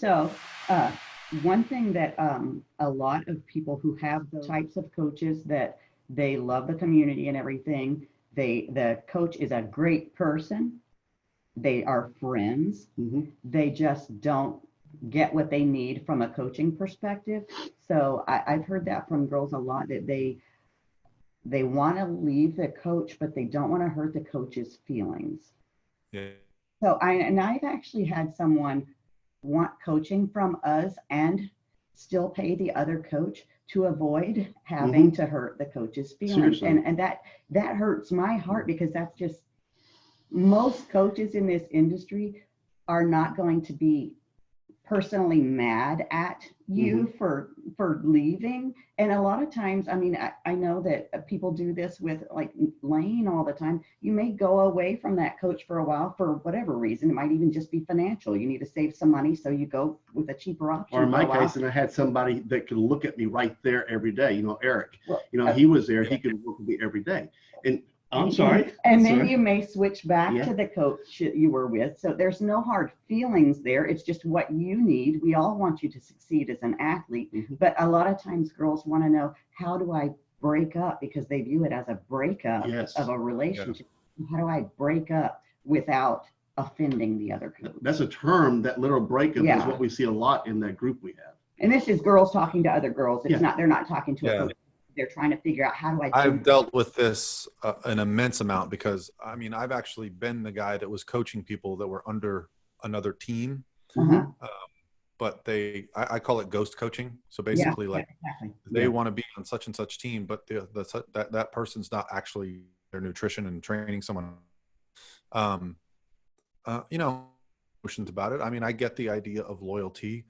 So one thing that a lot of people who have those types of coaches that they love the community and everything, the coach is a great person. They are friends. They just don't get what they need from a coaching perspective. So I've heard that from girls a lot, that they want to leave the coach, but they don't want to hurt the coach's feelings. Yeah. So I've actually had someone want coaching from us and still pay the other coach to avoid having to hurt the coach's feelings. And that hurts my heart, because that's just, most coaches in this industry are not going to be personally mad at you for leaving. And a lot of times, I mean, I know that people do this with like Lane all the time. You may go away from that coach for a while for whatever reason. It might even just be financial. You need to save some money, so you go with a cheaper option. Or in my case, and I had somebody that could look at me right there every day. You know, Eric, he was there. He could work with me every day. And I'm sorry. And then you may switch back to the coach you were with. So there's no hard feelings there. It's just what you need. We all want you to succeed as an athlete. But a lot of times girls want to know, how do I break up? Because they view it as a breakup of a relationship. How do I break up without offending the other coach? That's a term, that literal breakup is what we see a lot in that group we have. And this is girls talking to other girls. It's not, they're not talking to a coach. They're trying to figure out, how do I do I've dealt with this an immense amount, because I mean, I've actually been the guy that was coaching people that were under another team. But I call it ghost coaching. So basically they want to be on such and such team, but that person's not actually their nutrition and training someone. Emotions about it. I mean, I get the idea of loyalty.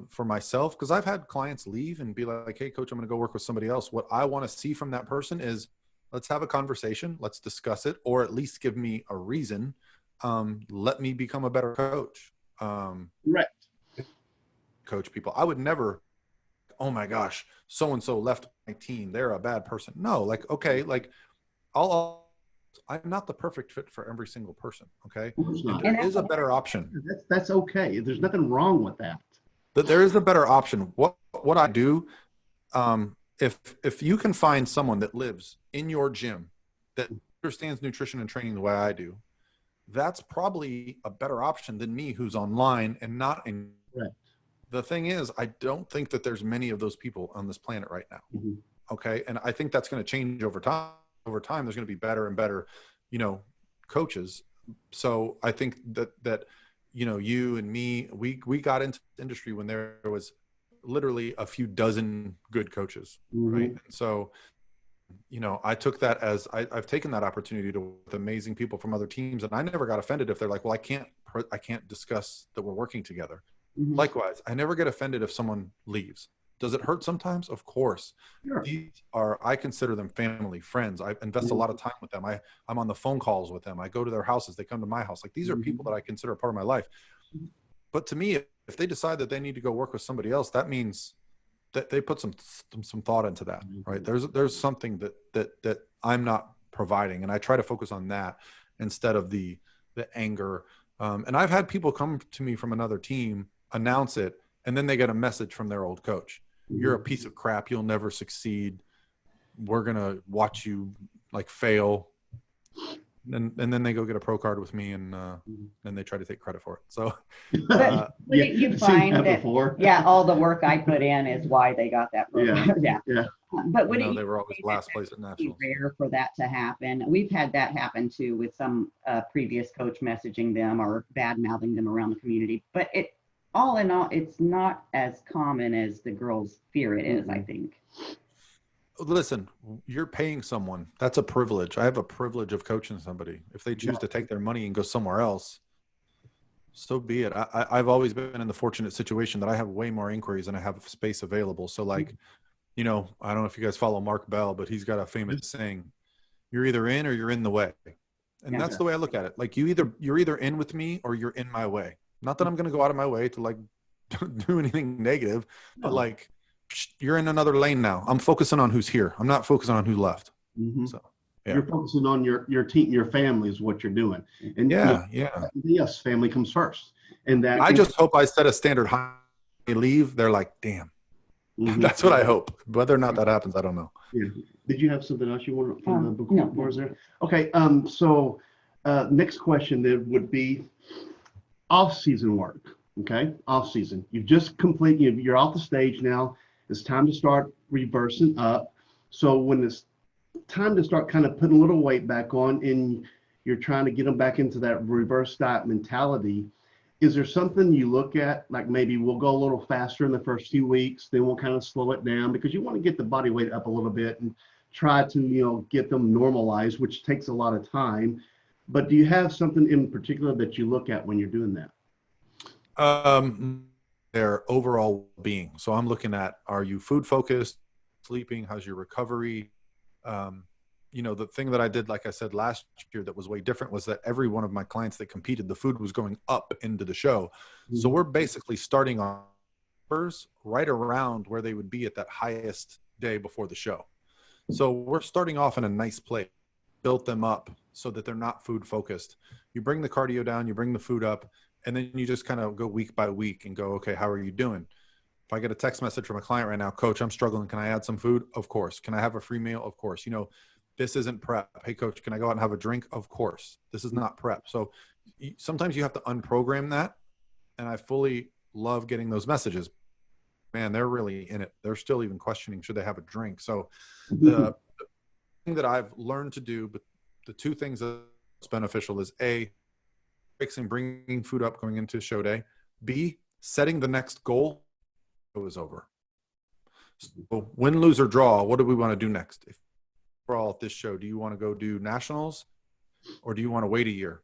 For myself, because I've had clients leave and be like, hey coach, I'm going to go work with somebody else. What I want to see from that person is, let's have a conversation, let's discuss it, or at least give me a reason. Let me become a better coach. Coach people. I would never, oh my gosh, so-and-so left my team, they're a bad person. No, like, okay, like I'm not the perfect fit for every single person. Okay. There is a better option. That's okay. There's nothing wrong with that. But there is a better option. What I do, if you can find someone that lives in your gym that understands nutrition and training the way I do, that's probably a better option than me, who's online and not in. The thing is, I don't think that there's many of those people on this planet right now. Okay. And I think that's going to change over time. Over time, there's going to be better and better, coaches. So I think that you and me, we got into the industry when there was literally a few dozen good coaches, right? And so, I took that as I've taken that opportunity to work with amazing people from other teams, and I never got offended if they're like, well, I can't discuss that we're working together. Likewise, I never get offended if someone leaves. Does it hurt sometimes? Of course. I consider them family, friends. I invest a lot of time with them. I'm on the phone calls with them. I go to their houses. They come to my house. Like, these are people that I consider a part of my life. But to me, if they decide that they need to go work with somebody else, that means that they put some thought into that, right? There's something that I'm not providing, and I try to focus on that instead of the anger. And I've had people come to me from another team, announce it, and then they get a message from their old coach. You're a piece of crap. You'll never succeed. We're going to watch you like fail. And then they go get a pro card with me, and then they try to take credit for it. So you find that all the work I put in is why they got that pro card. But they were always last place at nationals. Rare for that to happen. We've had that happen too with some previous coach messaging them or bad mouthing them around the community. But all in all, it's not as common as the girls fear it is, I think. Listen, you're paying someone. That's a privilege. I have a privilege of coaching somebody. If they choose to take their money and go somewhere else, so be it. I've always been in the fortunate situation that I have way more inquiries than I have space available. So like, I don't know if you guys follow Mark Bell, but he's got a famous saying, you're either in or you're in the way. And that's the way I look at it. Like, you're either in with me or you're in my way. Not that I'm going to go out of my way to like do anything negative, but like, you're in another lane now. I'm focusing on who's here. I'm not focusing on who left. So you're focusing on your team, your family is what you're doing. And yes, family comes first. And that I just hope I set a standard high. They leave, they're like, damn. That's what I hope. Whether or not that happens, I don't know. Yeah. Did you have something else you wanted from the book? No. There? Okay. So next question then would be off-season work. Okay. Off-season. You've just completed, you're off the stage now. It's time to start reversing up. So when it's time to start kind of putting a little weight back on and you're trying to get them back into that reverse diet mentality, is there something you look at, like maybe we'll go a little faster in the first few weeks, then we'll kind of slow it down because you want to get the body weight up a little bit and try to, get them normalized, which takes a lot of time. But do you have something in particular that you look at when you're doing that? Their overall being. So I'm looking at, are you food focused, sleeping? How's your recovery? The thing that I did, like I said, last year that was way different was that every one of my clients that competed, the food was going up into the show. So we're basically starting on numbers right around where they would be at that highest day before the show. So we're starting off in a nice place, built them up so that they're not food focused. You bring the cardio down, you bring the food up, and then you just kind of go week by week and go, okay, how are you doing? If I get a text message from a client right now, coach, I'm struggling. Can I add some food? Of course. Can I have a free meal? Of course. This isn't prep. Hey, coach, can I go out and have a drink? Of course. This is not prep. So sometimes you have to unprogram that. And I fully love getting those messages. Man, they're really in it. They're still even questioning, should they have a drink? So the thing that I've learned to do, but the two things that's beneficial is A, fixing, bringing food up going into show day. B, setting the next goal. It was over. So win, lose, or draw, what do we want to do next? If we're all at this show, do you want to go do nationals or do you want to wait a year?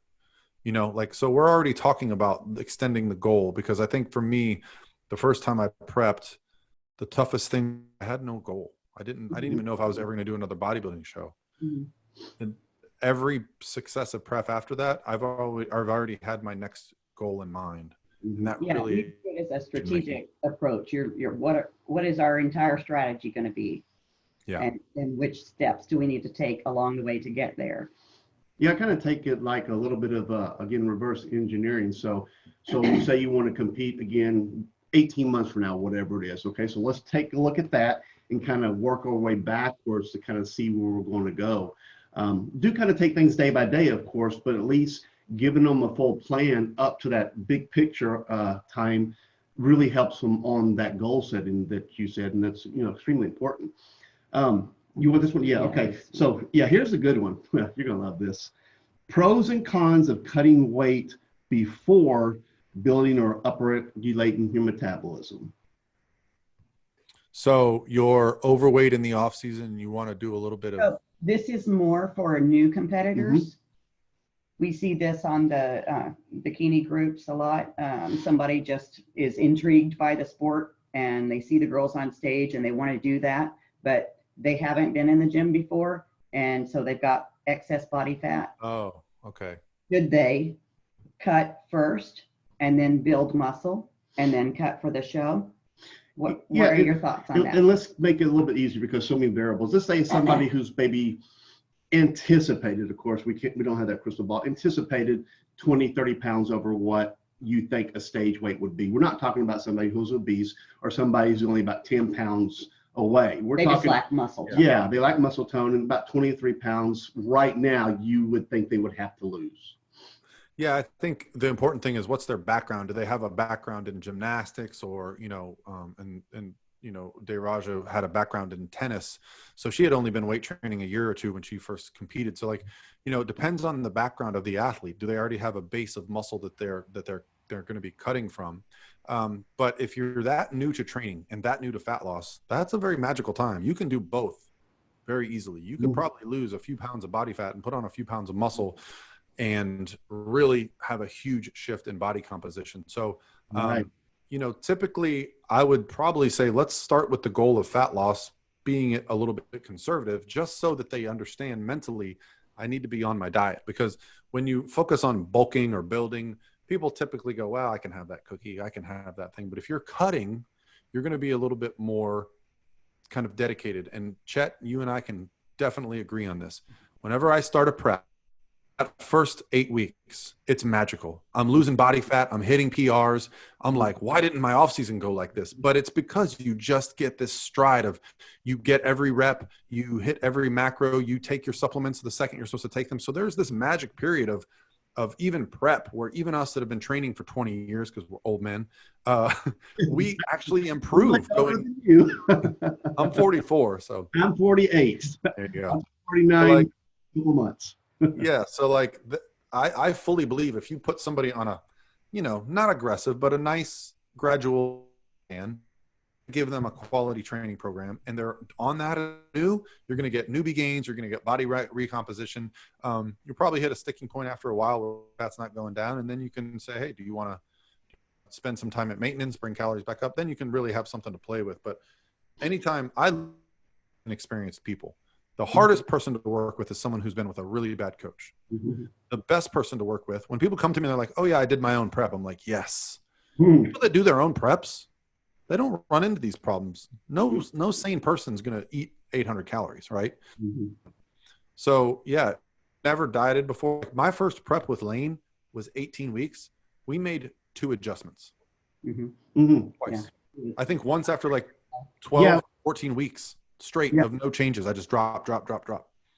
So we're already talking about extending the goal, because I think for me, the first time I prepped, the toughest thing, I had no goal. I didn't even know if I was ever going to do another bodybuilding show. And every successive prep after that, I've already had my next goal in mind. And that really is a strategic approach. What is our entire strategy going to be? Yeah. And which steps do we need to take along the way to get there? Yeah, I kind of take it like a little bit of again, reverse engineering. So say you want to compete again 18 months from now, whatever it is. Okay, so let's take a look at that and kind of work our way backwards to kind of see where we're going to go. Do kind of take things day by day, of course, but at least giving them a full plan up to that big picture time really helps them on that goal setting that you said, and that's extremely important. You want this one? Yeah. Okay. So yeah, here's a good one. You're gonna love this. Pros and cons of cutting weight before building or upregulating your metabolism. So you're overweight in the off season. You want to do a little bit of. So this is more for new competitors. We see this on the bikini groups a lot. Somebody just is intrigued by the sport and they see the girls on stage and they want to do that, but they haven't been in the gym before. And so they've got excess body fat. Oh, okay. Should they cut first and then build muscle and then cut for the show? What are your thoughts on that? And let's make it a little bit easier because so many variables. Let's say somebody who's maybe anticipated, of course, we don't have that crystal ball, anticipated 20, 30 pounds over what you think a stage weight would be. We're not talking about somebody who's obese or somebody who's only about 10 pounds away. They just lack muscle tone. Yeah, they lack muscle tone, and about 23 pounds right now you would think they would have to lose. Yeah, I think the important thing is what's their background. Do they have a background in gymnastics or, Deraja had a background in tennis. So she had only been weight training a year or two when she first competed. So it depends on the background of the athlete. Do they already have a base of muscle that they're going to be cutting from? But if you're that new to training and that new to fat loss, that's a very magical time. You can do both very easily. You could probably lose a few pounds of body fat and put on a few pounds of muscle and really have a huge shift in body composition. So, typically I would probably say, let's start with the goal of fat loss, being a little bit conservative, just so that they understand mentally, I need to be on my diet. Because when you focus on bulking or building, people typically go, well, I can have that cookie, I can have that thing. But if you're cutting, you're going to be a little bit more kind of dedicated. And Chet, you and I can definitely agree on this. Whenever I start a prep, first 8 weeks, it's magical. I'm losing body fat. I'm hitting PRs. I'm like, why didn't my off season go like this? But it's because you just get this stride of, you get every rep, you hit every macro, you take your supplements the second you're supposed to take them. So there's this magic period of even prep, where even us that have been training for 20 years, because we're old men, we actually improve. I'm 44, so I'm 48. there you go. I'm 49 so like, months. yeah, so like I fully believe if you put somebody on a, not aggressive, but a nice gradual plan, give them a quality training program, and they're on that you're going to get newbie gains, you're going to get body recomposition. You'll probably hit a sticking point after a while where that's not going down, and then you can say, hey, do you want to spend some time at maintenance, bring calories back up? Then you can really have something to play with. But anytime experienced people, the hardest person to work with is someone who's been with a really bad coach. Mm-hmm. The best person to work with, when people come to me, they're like, oh yeah, I did my own prep. I'm like, yes. People that do their own preps, they don't run into these problems. No sane person's going to eat 800 calories, right? Mm-hmm. So yeah, never dieted before. My first prep with Lane was 18 weeks. We made 2 adjustments. Twice. Yeah. I think once after like 12, 14 weeks straight of no changes. I just drop.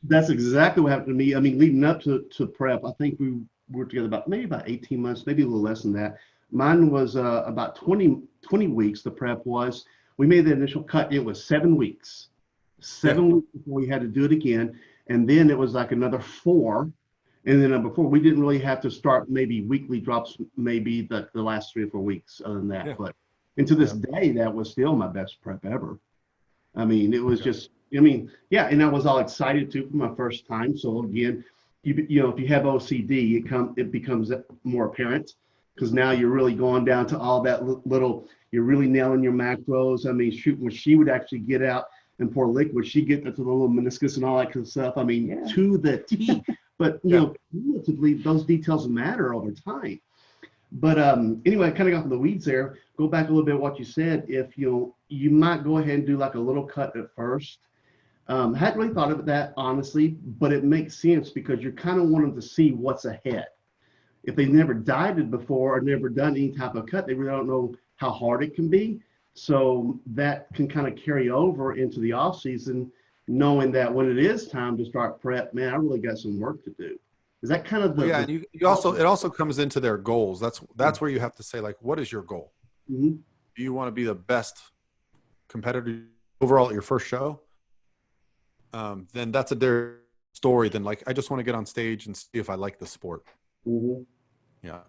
That's exactly what happened to me. I mean, leading up to prep, I think we were together about 18 months, maybe a little less than that. Mine was about 20 weeks. The prep was, we made the initial cut. It was 7 weeks, 7 weeks before we had to do it again. And then it was like another 4. And then before, we didn't really have to start maybe weekly drops, maybe the last 3 or 4 weeks other than that. But and to this day, that was still my best prep ever. I mean, it was just, and I was all excited too for my first time. So again, if you have OCD, it becomes more apparent, because now you're really going down to all that little, you're really nailing your macros. I mean, shoot, when she would actually get out and pour liquid, she'd get into the little meniscus and all that kind of stuff. I mean, to the T. But, relatively, those details matter over time. But anyway, I kind of got from the weeds there. Go back a little bit what you said. If you might go ahead and do like a little cut at first. Hadn't really thought of that, honestly, but it makes sense because you're kind of wanting to see what's ahead. If they've never dieted before or never done any type of cut, they really don't know how hard it can be. So that can kind of carry over into the off season, knowing that when it is time to start prep, man, I really got some work to do. Is that kind of the... and you also, it also comes into their goals. That's where you have to say, like, what is your goal? Mm-hmm. Do you want to be the best competitor overall at your first show? Then that's a different story than like, I just want to get on stage and see if I like the sport. Mm-hmm. Yeah.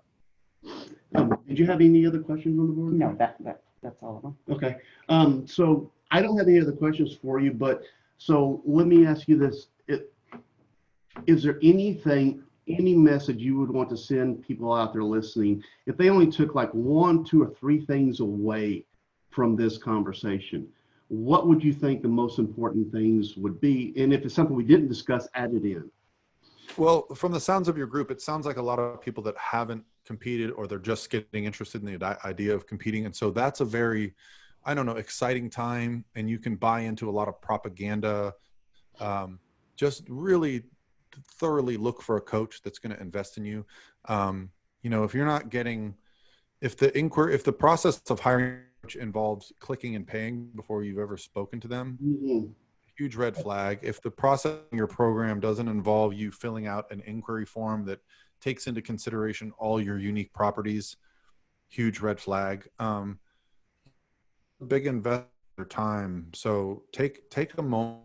Did you have any other questions on the board? No, that's all of them. Okay. So I don't have any other questions for you, but so let me ask you this. Is there any message you would want to send people out there listening, if they only took like 1, 2, or 3 things away from this conversation? What would you think the most important things would be? And if it's something we didn't discuss, add it in. Well, from the sounds of your group, it sounds like a lot of people that haven't competed, or they're just getting interested in the idea of competing. And so that's a very, exciting time. And you can buy into a lot of propaganda. Just really thoroughly look for a coach that's going to invest in you. If you're not getting, if the process of hiring involves clicking and paying before you've ever spoken to them, huge red flag. If the process in your program doesn't involve you filling out an inquiry form that takes into consideration all your unique properties, huge red flag. Big investor time. So take a moment.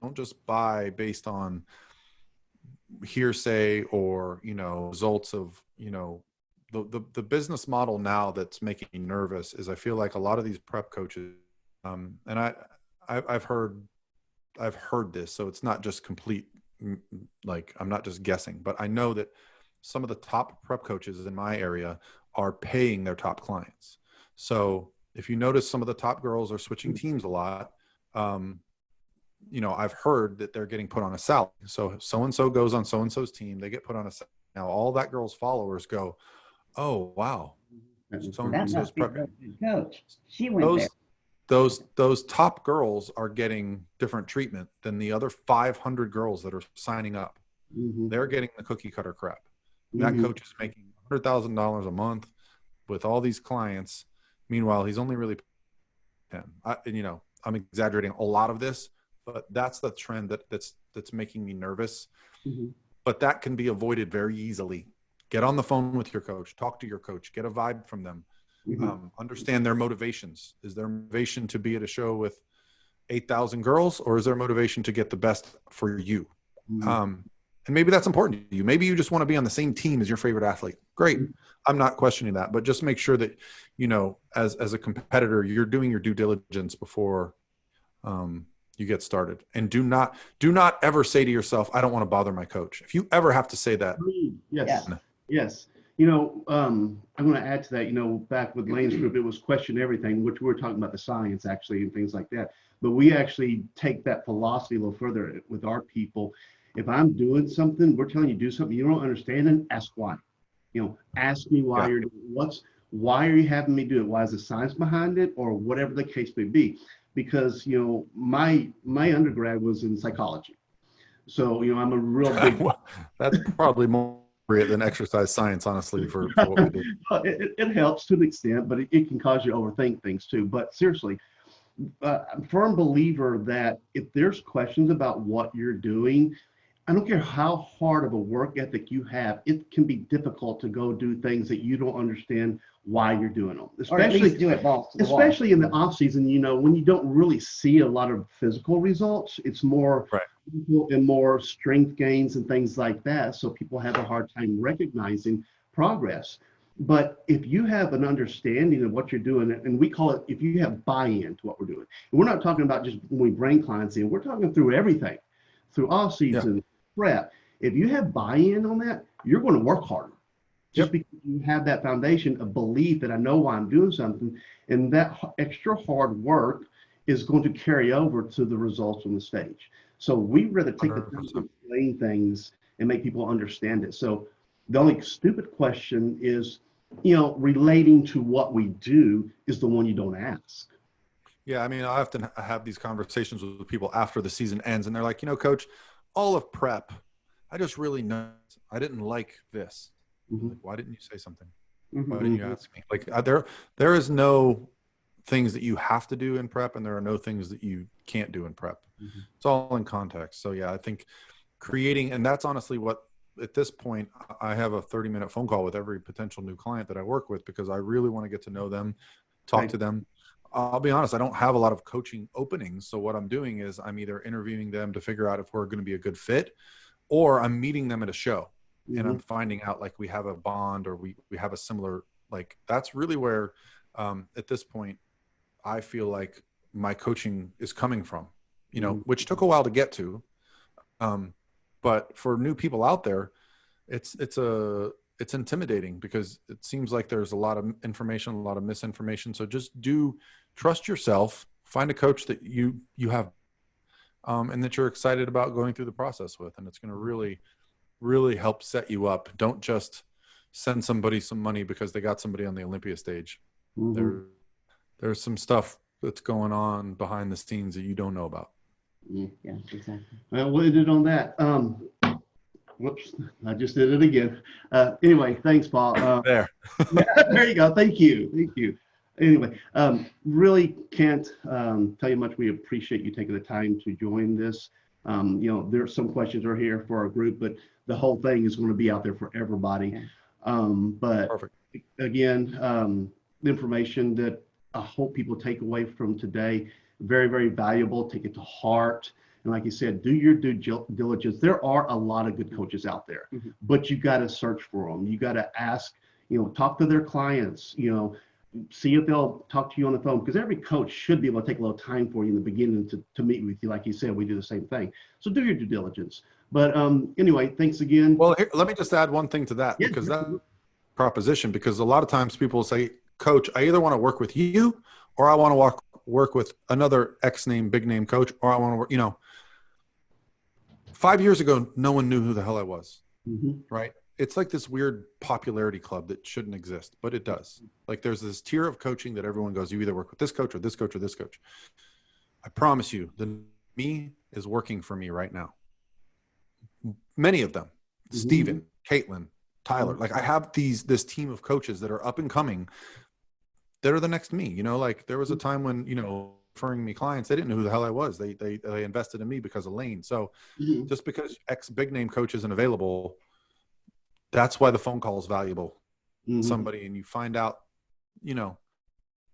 Don't just buy based on hearsay or, results of, the business model now that's making me nervous is I feel like a lot of these prep coaches, and I've heard this, so it's not just complete, like I'm not just guessing, but I know that some of the top prep coaches in my area are paying their top clients. So if you notice, some of the top girls are switching teams a lot. I've heard that they're getting put on a salary. So-and-so goes on so-and-so's team, they get put on a salary. Now all that girl's followers go, oh, wow. So-and-so's coach. She went there. Those top girls are getting different treatment than the other 500 girls that are signing up. They're getting the cookie cutter crap. That coach is making $100,000 a month with all these clients. Meanwhile, he's only really 10. I'm exaggerating a lot of this, but that's the trend that's making me nervous. But that can be avoided very easily. Get on the phone with your coach, talk to your coach, get a vibe from them, understand their motivations. Is their motivation to be at a show with 8,000 girls, or is their motivation to get the best for you? And maybe that's important to you. Maybe you just want to be on the same team as your favorite athlete. Great. I'm not questioning that, but just make sure that, as a competitor, you're doing your due diligence before you get started. And do not ever say to yourself, I don't want to bother my coach. If you ever have to say that. Yes. I'm going to add to that, back with Lane's group, it was question everything, which we were talking about the science actually and things like that. But we actually take that philosophy a little further with our people. If I'm doing something, we're telling you to do something you don't understand, and ask why. Ask me why you're doing why are you having me do it? Why is the science behind it, or whatever the case may be? Because my undergrad was in psychology, so I'm a real big. That's probably more than exercise science, honestly, for what we do. It helps to an extent, but it can cause you to overthink things too. But seriously, I'm a firm believer that if there's questions about what you're doing, I don't care how hard of a work ethic you have, it can be difficult to go do things that you don't understand why you're doing them. Or at least do it balls to the wall. Especially in the off season, when you don't really see a lot of physical results, it's more and more strength gains and things like that. So people have a hard time recognizing progress. But if you have an understanding of what you're doing, and we call it, if you have buy-in to what we're doing, and we're not talking about just when we bring clients in, we're talking through everything, through off season, prep. If you have buy-in on that, you're going to work harder. Just because you have that foundation of belief that I know why I'm doing something, and that extra hard work is going to carry over to the results on the stage. So we'd rather take the time to explain things and make people understand it. So the only stupid question is, relating to what we do is the one you don't ask. Yeah, I mean, I often have these conversations with people after the season ends, and they're like, Coach, all of prep, I just really know I didn't like this. Like, why didn't you say something? Why didn't you ask me? Like, there is no things that you have to do in prep, and there are no things that you can't do in prep. It's all in context. So yeah, I think creating, and that's honestly what, at this point, I have a 30-minute phone call with every potential new client that I work with, because I really want to get to know them, talk to them. I'll be honest, I don't have a lot of coaching openings. So what I'm doing is I'm either interviewing them to figure out if we're going to be a good fit, or I'm meeting them at a show and I'm finding out like we have a bond, or we have a similar, like, that's really where at this point, I feel like my coaching is coming from, which took a while to get to. But for new people out there, it's intimidating, because it seems like there's a lot of information, a lot of misinformation. So just trust yourself, find a coach that you have, and that you're excited about going through the process with, and it's going to really, really help set you up. Don't just send somebody some money because they got somebody on the Olympia stage. There's some stuff that's going on behind the scenes that you don't know about. Yeah, exactly. Well, we'll end it on that. Whoops, I just did it again. Anyway, thanks, Paul. There you go. Thank you. Anyway, really can't tell you much. We appreciate you taking the time to join this. There's some questions are here for our group, but the whole thing is going to be out there for everybody. But Perfect. Again, the information that I hope people take away from today, very, very valuable. Take it to heart. And like you said, do your due diligence. There are a lot of good coaches out there, but you got to search for them. You got to ask, talk to their clients, see if they'll talk to you on the phone, because every coach should be able to take a little time for you in the beginning to meet with you. Like you said, we do the same thing. So do your due diligence. But anyway, thanks again. Well, here, let me just add one thing to that, because that proposition, because a lot of times people say, Coach, I either want to work with you, or I want to work with another X name, big name coach, or I want to work, 5 years ago, no one knew who the hell I was, right? It's like this weird popularity club that shouldn't exist, but it does. Like, there's this tier of coaching that everyone goes, you either work with this coach or this coach or this coach. I promise you, the me is working for me right now. many of them, Steven, Caitlin, Tyler, like I have this team of coaches that are up and coming that are the next me, you know, like there was a time when, you know, referring me clients, they didn't know who the hell I was. They invested in me because of Lane. So just because X big name coach isn't available, that's why the phone call is valuable. Somebody, and you find out, you know,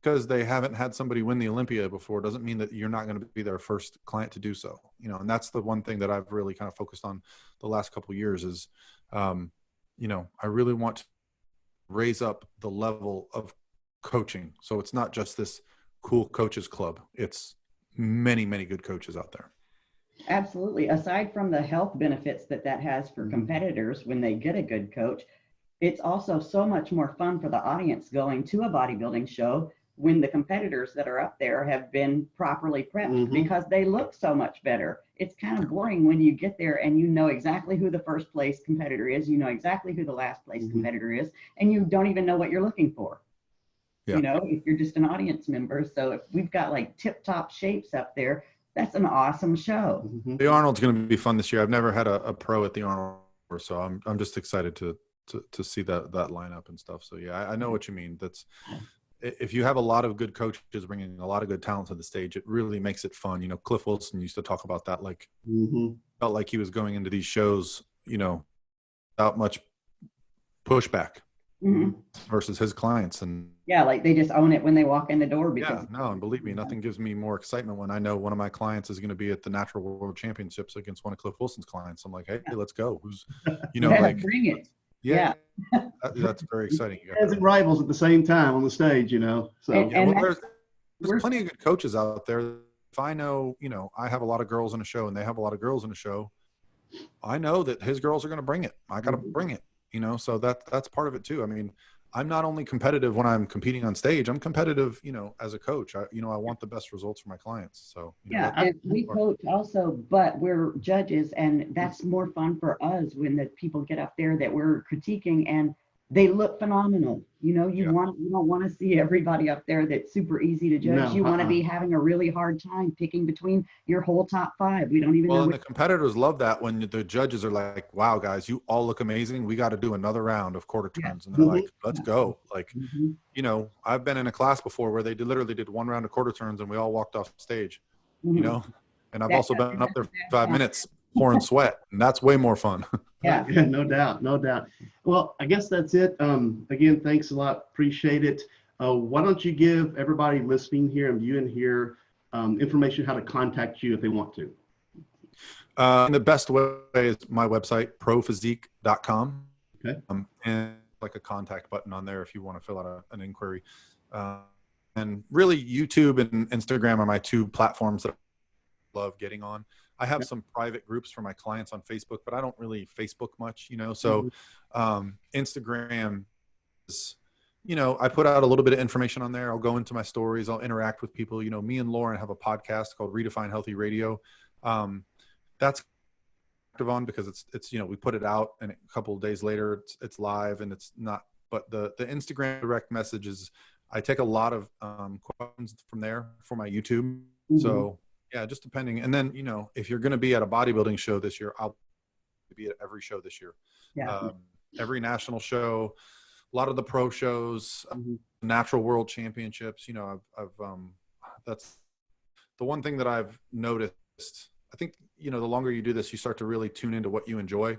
because they haven't had somebody win the Olympia before doesn't mean that you're not going to be their first client to do so, you know. And that's the one thing that I've really kind of focused on the last couple of years is, you know, I really want to raise up the level of coaching. So it's not just this cool coaches club. It's many, many good coaches out there. Absolutely. Aside from the health benefits that has for competitors when they get a good coach, it's also so much more fun for the audience going to a bodybuilding show when the competitors that are up there have been properly prepped because they look so much better. It's kind of boring when you get there and you know exactly who the first place competitor is, you know exactly who the last place competitor is, and you don't even know what you're looking for. You know, if you're just an audience member. So if we've got like tip top shapes up there, that's an awesome show. The Arnold's going to be fun this year. I've never had a pro at the Arnold, so I'm just excited to see that lineup and stuff. So yeah, I know what you mean. That's, if you have a lot of good coaches bringing a lot of good talent to the stage, it really makes it fun. You know, Cliff Wilson used to talk about that. Like, felt like he was going into these shows, you know, without much pushback versus his clients. And yeah, like they just own it when they walk in the door. Because no, and believe me, nothing gives me more excitement when I know one of my clients is going to be at the Natural World Championships against one of Cliff Wilson's clients. I'm like, hey, let's go. Who's, you know, like bring it. Yeah. That's very exciting. As rivals at the same time on the stage, you know. So there's plenty of good coaches out there. If I know, you know, I have a lot of girls in a show and they have a lot of girls in a show, I know that his girls are going to bring it. I got to bring it, you know, so that's part of it too. I mean, I'm not only competitive when I'm competing on stage, I'm competitive, you know, as a coach. I want the best results for my clients. So and we coach also, but we're judges, and that's more fun for us when the people get up there that we're critiquing and they look phenomenal. You know, you don't want to see everybody up there that's super easy to judge. You want to be having a really hard time picking between your whole top five. We don't even know. And the competitors love that when the judges are like, wow, guys, you all look amazing. We got to do another round of quarter turns. And they're like, let's go. Like, you know, I've been in a class before where they literally did one round of quarter turns and we all walked off stage, you know, and I've also been up there for 5 minutes pouring sweat, and that's way more fun. Yeah, no doubt. Well, I guess that's it. Again, thanks a lot. Appreciate it. Why don't you give everybody listening here and viewing here information how to contact you if they want to? And the best way is my website, prophysique.com. Okay. And like a contact button on there if you want to fill out an inquiry. And really, YouTube and Instagram are my two platforms that I love getting on. I have some private groups for my clients on Facebook, but I don't really Facebook much, you know. So Instagram is, you know, I put out a little bit of information on there. I'll go into my stories. I'll interact with people. You know, me and Lauren have a podcast called Redefine Healthy Radio. That's active on because it's you know, we put it out and a couple of days later it's live and it's not. But the Instagram direct messages, I take a lot of questions from there for my YouTube. So. Yeah, just depending. And then, you know, if you're going to be at a bodybuilding show this year, I'll be at every show this year. Every national show, a lot of the pro shows, Natural World Championships. You know, I've that's the one thing that I've noticed. I think, you know, the longer you do this, you start to really tune into what you enjoy.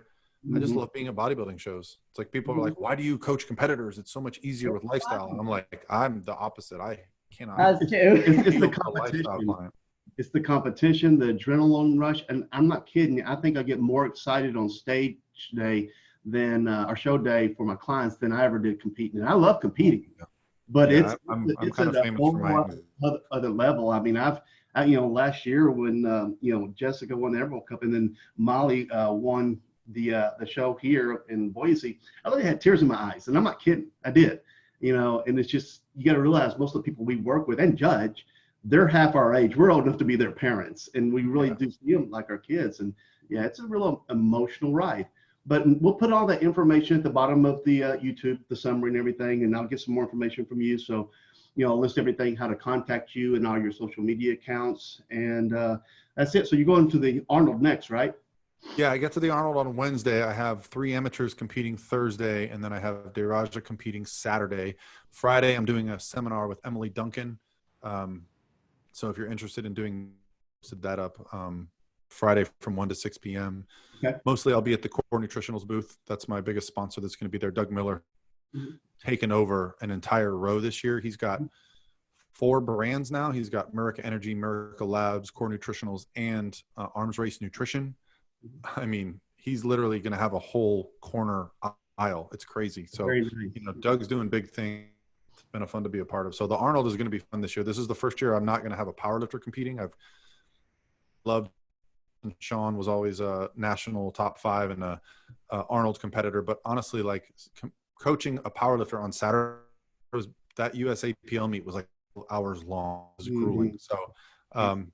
I just love being at bodybuilding shows. It's like people are like, why do you coach competitors? It's so much easier with lifestyle. And I'm like, I'm the opposite. I cannot. Us too. It's the competition. It's the competition, the adrenaline rush. And I'm not kidding you. I think I get more excited on stage day than our show day for my clients than I ever did competing. And I love competing, but it's kind of famous for my other level. I mean, I you know, last year when you know, Jessica won the Emerald Cup and then Molly won the show here in Boise, I really had tears in my eyes, and I'm not kidding. I did, you know. And it's just, you got to realize most of the people we work with and judge, they're half our age. We're old enough to be their parents, and we really do see them like our kids. And yeah, it's a real emotional ride. But we'll put all that information at the bottom of the YouTube, the summary and everything, and I'll get some more information from you. So, you know, I'll list everything, how to contact you and all your social media accounts. And that's it. So you're going to the Arnold next, right? Yeah, I get to the Arnold on Wednesday. I have 3 amateurs competing Thursday, and then I have Deraja competing Saturday. Friday, I'm doing a seminar with Emily Duncan. So if you're interested in doing, set that up Friday from 1 to 6 p.m. Okay. Mostly I'll be at the Core Nutritionals booth. That's my biggest sponsor that's going to be there. Doug Miller, taken over an entire row this year. He's got 4 brands now. He's got Miraca Energy, Miraca Labs, Core Nutritionals, and Arms Race Nutrition. I mean, he's literally going to have a whole corner aisle. It's crazy. So, Very nice. you know, Doug's doing big things. It's been a fun to be a part of. So the Arnold is going to be fun this year. This is the first year I'm not going to have a powerlifter competing. I've loved, Sean was always a national top 5 and a Arnold competitor. But honestly, like coaching a powerlifter on Saturday, that USAPL meet was like hours long. It was grueling. So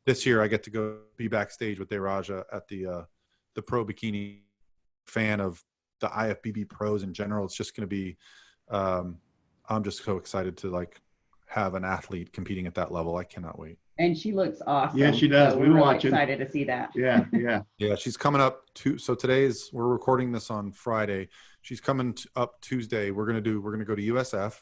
this year I get to go be backstage with Deraja at the Pro Bikini. Fan of the IFBB pros in general. It's just going to be, I'm just so excited to like have an athlete competing at that level. I cannot wait. And she looks awesome. Yeah, she does. So We we're were really watching. excited to see that. Yeah. Yeah, she's coming up so we're recording this on Friday. She's coming up Tuesday. We're going to go to USF.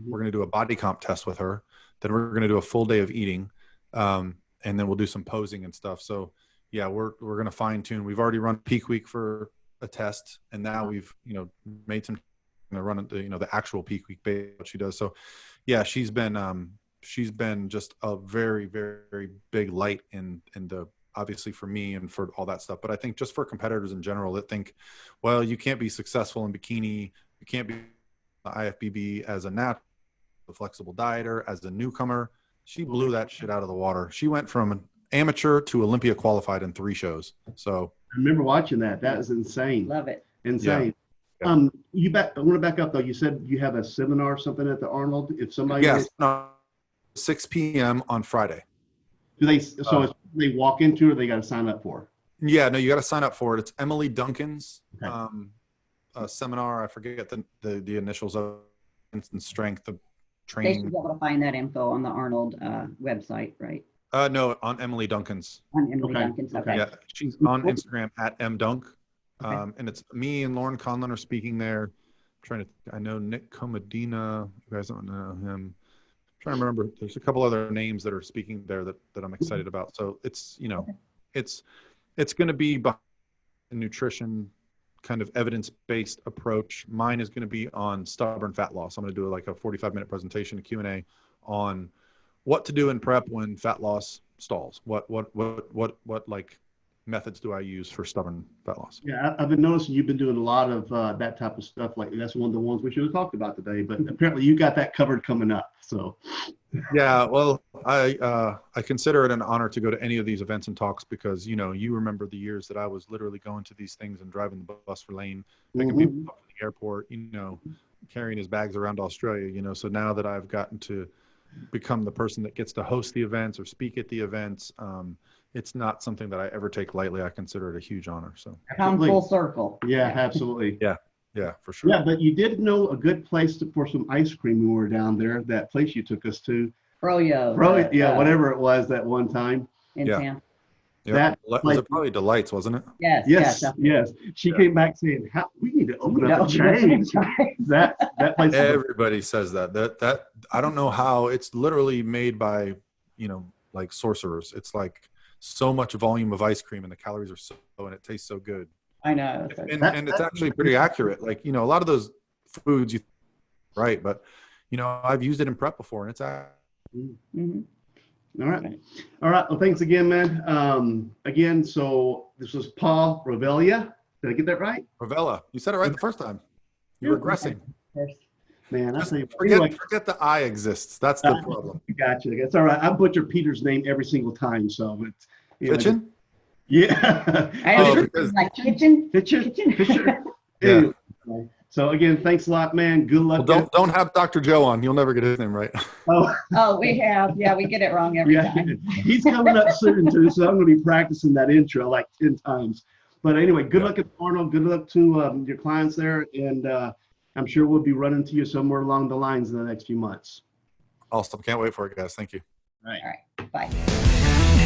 We're going to do a body comp test with her. Then we're going to do a full day of eating. And then we'll do some posing and stuff. So yeah, we're going to fine tune. We've already run peak week for a test. And now we've, made some, run the actual peak week what she does. So yeah, she's been just a very, very big light in the, obviously for me and for all that stuff. But I think just for competitors in general that think, well, you can't be successful in bikini. You can't be IFBB as a flexible dieter, as a newcomer. She blew that shit out of the water. She went from an amateur to Olympia qualified in 3 shows. So I remember watching that. That was insane. Love it. Insane. Yeah. I want to back up though. You said you have a seminar or something at the Arnold. If somebody yes, 6 p.m. on Friday. do they they walk into or they got to sign up for? Yeah, no, you got to sign up for it. It's Emily Duncan's seminar. I forget the initials of instant strength, the They training. should be able to find that info on the Arnold website, right? No, on Emily Duncan's. On Emily Okay. Duncan's. Okay. Yeah, she's on Instagram at mdunk. And it's me and Lauren Conlon are speaking there. I know Nick Comedina. You guys don't know him. I'm trying to remember. There's a couple other names that are speaking there that I'm excited about. So it's, it's going to be behind nutrition, kind of evidence-based approach. Mine is going to be on stubborn fat loss. I'm going to do like a 45-minute presentation, a Q&A on what to do in prep when fat loss stalls. What like methods do I use for stubborn fat loss? Yeah, I've been noticing you've been doing a lot of that type of stuff. Like that's one of the ones we should have talked about today. But apparently you got that covered coming up. So yeah, well, I consider it an honor to go to any of these events and talks because you remember the years that I was literally going to these things and driving the bus for Lane, picking people up from the airport, carrying his bags around Australia. So now that I've gotten to become the person that gets to host the events or speak at the events, it's not something that I ever take lightly. I consider it a huge honor. So Come full circle. Yeah, absolutely. Yeah, for sure. Yeah, but you did know a good place for some ice cream when we were down there. That place you took us to. Froyo. Yeah, whatever it was that one time. In Yeah. Tampa. That was it. Probably Delights, wasn't it? Yes. Yes. She came back saying, we need to open up a chain. That place. Everybody says that I don't know how. It's literally made by like sorcerers. It's like so much volume of ice cream and the calories are so low and it tastes so good. I know. And it's actually pretty accurate. Like a lot of those foods right, but I've used it in prep before and it's All right. Well, thanks again, man. Again, so this was Paul Revelia. Did I get that right? Revelia. You said it right the first time. You're regressing. Man, I say forget the I exists. That's the problem. Gotcha. It's all right. I butcher Peter's name every single time, so it's Kitchen? Yeah. Like kitchen. Yeah. So again, thanks a lot, man. Good luck. Well, don't have Dr. Joe on. You'll never get his name right. Oh, we have. Yeah, we get it wrong every time. He's coming up soon too, so I'm going to be practicing that intro like 10 times. But anyway, good luck at Arnold. Good luck to your clients there, and I'm sure we'll be running to you somewhere along the lines in the next few months. Awesome. Can't wait for it, guys. Thank you. All right. All right. Bye.